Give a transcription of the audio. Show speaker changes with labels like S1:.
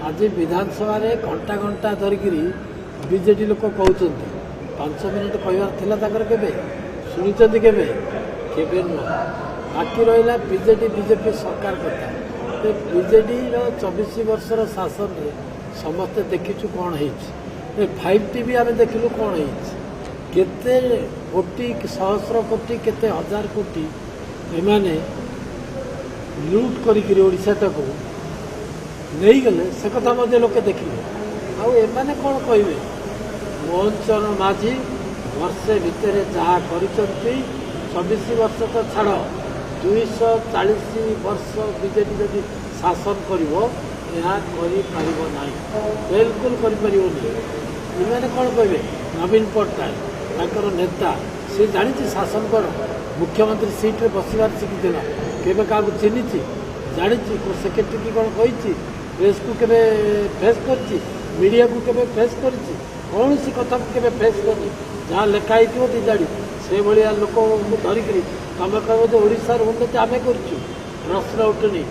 S1: आज विधानसभा घंटा घंटा धरिक बीजेडी लोक कहते 5 मिनिट कहबार केवे शुणी केवे नुह बाकी रहा बीजेडी बीजेपी सरकार कथा तो बीजेडी 24 वर्षर शासन में समस्ते देखीचु कौन है 5T भी आम देखिलु कौन है केते कोटी सहस्र कोटी केते हजार कोटी एमाने लुट करिकिरी ओडिशाटा को नहीं गले से कथा मध्य लोके देखिले आउ एमाने कौन कहबे मोहन चरण माझी वर्षे भितर जहाँ करिसंती 24 वर्ष तो छाड़ 240 वर्ष बीजेपी जदि शासन करिवो यहाँ करिपारिबो नाही बिल्कुल करिपारिबोनी इमाने कौन कहबे नवीन पट्टनायक ताकर नेता से जानी शासन कर मुख्यमंत्री सीट रे बसबार शिखिला केवे क्या चिन्ही जानी सेक्रेटरी की कौन कही प्रेस को केवे फेस कर मीडिया को केवे फेस कर कौन सी कथा को केवे फेस कर जहाँ लेखाई थी दिजाड़ी से भाया लोक धरिकी तुम कह ओडार उन्नति आम कर प्रश्न उठुनी।